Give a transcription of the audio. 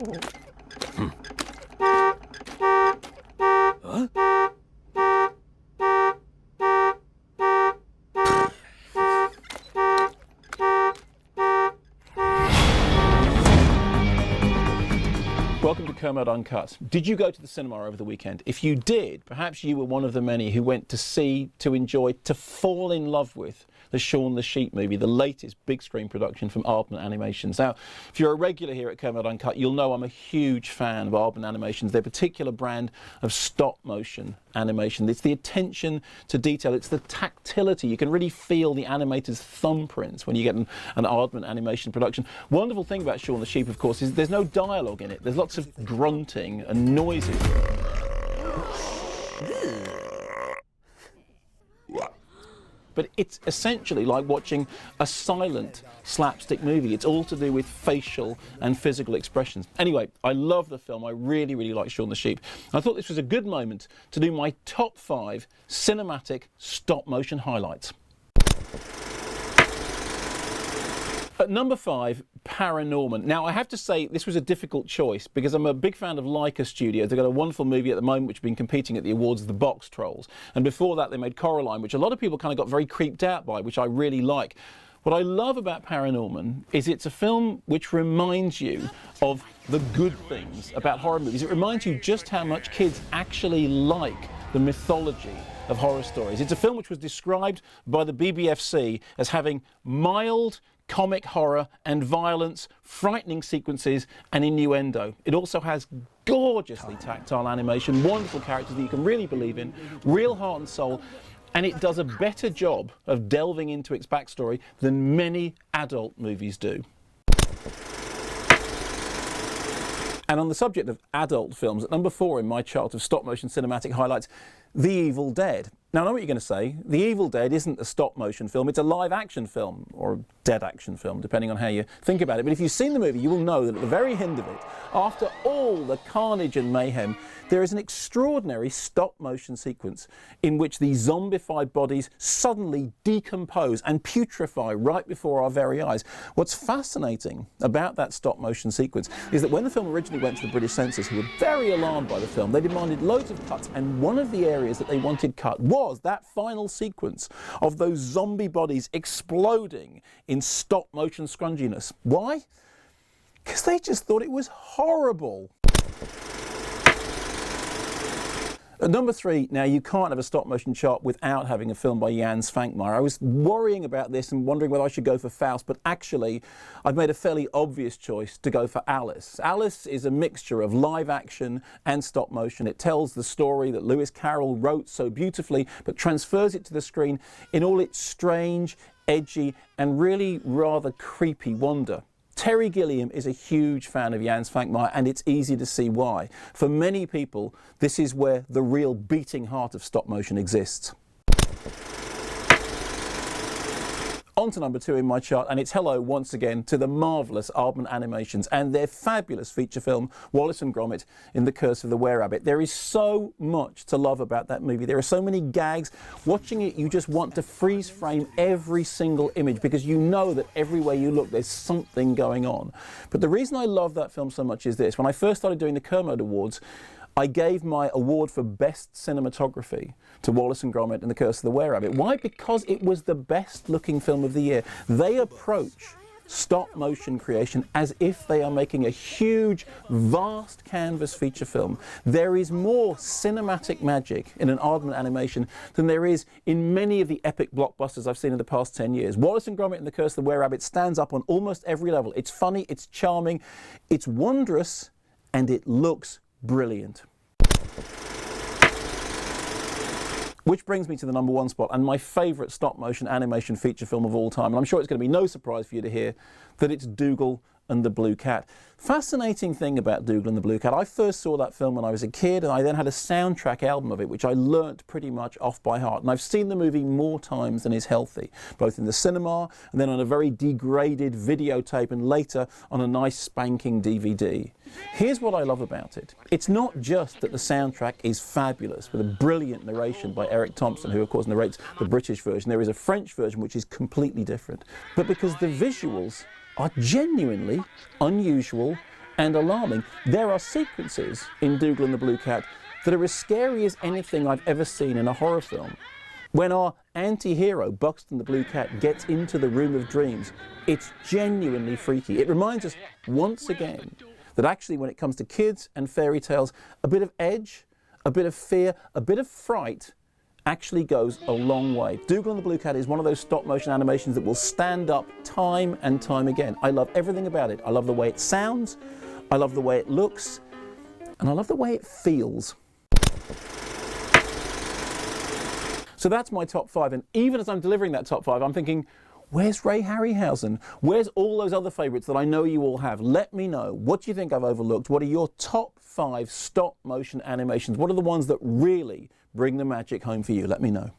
Welcome to Kermode Uncut. Did you go to the cinema over the weekend? If you did, perhaps you were one of the many who went to see, to enjoy, to fall in love with the Shaun the Sheep movie, the latest big screen production from Aardman Animations. Now, if you're a regular here at Kermode Uncut, you'll know I'm a huge fan of Aardman Animations, their particular brand of stop motion animation. It's the attention to detail, it's the tactility. You can really feel the animator's thumbprints when you get an Aardman Animation production. Wonderful thing about Shaun the Sheep, of course, is there's no dialogue in it. There's lots of grunting and noises. But it's essentially like watching a silent slapstick movie. It's all to do with facial and physical expressions. Anyway, I love the film. I really, really like Shaun the Sheep. I thought this was a good moment to do my top 5 cinematic stop-motion highlights. At number 5, Paranorman. Now, I have to say this was a difficult choice because I'm a big fan of Leica Studios. They've got a wonderful movie at the moment which has been competing at the awards, The Box Trolls. And before that, they made Coraline, which a lot of people kind of got very creeped out by, which I really like. What I love about Paranorman is it's a film which reminds you of the good things about horror movies. It reminds you just how much kids actually like the mythology of horror stories. It's a film which was described by the BBFC as having mild comic horror and violence, frightening sequences and innuendo. It also has gorgeously tactile animation, wonderful characters that you can really believe in, real heart and soul, and it does a better job of delving into its backstory than many adult movies do. And on the subject of adult films, at number 4 in my chart of stop-motion cinematic highlights, The Evil Dead. Now, I know what you're going to say. The Evil Dead isn't a stop-motion film, it's a live-action film, or a dead-action film, depending on how you think about it. But if you've seen the movie, you will know that at the very end of it, after all the carnage and mayhem, there is an extraordinary stop-motion sequence in which the zombified bodies suddenly decompose and putrefy right before our very eyes. What's fascinating about that stop-motion sequence is that when the film originally went to the British censors, who were very alarmed by the film, they demanded loads of cuts, and one of the areas that they wanted cut was that final sequence of those zombie bodies exploding in stop-motion scrunginess. Why? Because they just thought it was horrible. At number 3, now you can't have a stop-motion chart without having a film by Jan Svankmajer. I was worrying about this and wondering whether I should go for Faust, but actually I've made a fairly obvious choice to go for Alice. Alice is a mixture of live action and stop-motion. It tells the story that Lewis Carroll wrote so beautifully, but transfers it to the screen in all its strange, edgy, and really rather creepy wonder. Terry Gilliam is a huge fan of Jan Svankmajer, and it's easy to see why. For many people, this is where the real beating heart of stop motion exists. On to number 2 in my chart, and it's hello once again to the marvellous Aardman Animations and their fabulous feature film, Wallace and Gromit in The Curse of the Were-Rabbit. There is so much to love about that movie. There are so many gags. Watching it, you just want to freeze frame every single image because you know that everywhere you look, there's something going on. But the reason I love that film so much is this. When I first started doing the Kermode Awards, I gave my award for Best Cinematography to Wallace and Gromit and The Curse of the Were-Rabbit. Why? Because it was the best looking film of the year. They approach stop motion creation as if they are making a huge, vast canvas feature film. There is more cinematic magic in an Aardman animation than there is in many of the epic blockbusters I've seen in the past 10 years. Wallace and Gromit and The Curse of the Were-Rabbit stands up on almost every level. It's funny, it's charming, it's wondrous, and it looks brilliant. Which brings me to the number 1 spot and my favourite stop-motion animation feature film of all time. And I'm sure it's going to be no surprise for you to hear that it's Dougal and the Blue Cat. Fascinating thing about Dougal and the Blue Cat, I first saw that film when I was a kid, and I then had a soundtrack album of it, which I learnt pretty much off by heart. And I've seen the movie more times than is healthy, both in the cinema and then on a very degraded videotape and later on a nice spanking DVD. Here's what I love about it. It's not just that the soundtrack is fabulous, with a brilliant narration by Eric Thompson, who of course narrates the British version. There is a French version which is completely different, but because the visuals are genuinely unusual and alarming. There are sequences in Dougal and the Blue Cat that are as scary as anything I've ever seen in a horror film. When our anti-hero, Buxton the Blue Cat, gets into the room of dreams, it's genuinely freaky. It reminds us once again that actually when it comes to kids and fairy tales, a bit of edge, a bit of fear, a bit of fright actually goes a long way. Dougal and the Blue Cat is one of those stop motion animations that will stand up time and time again. I love everything about it. I love the way it sounds, I love the way it looks, and I love the way it feels. So that's my top 5, and even as I'm delivering that top 5, I'm thinking, where's Ray Harryhausen? Where's all those other favourites that I know you all have? Let me know. What do you think I've overlooked? What are your top 5 stop motion animations? What are the ones that really bring the magic home for you? Let me know.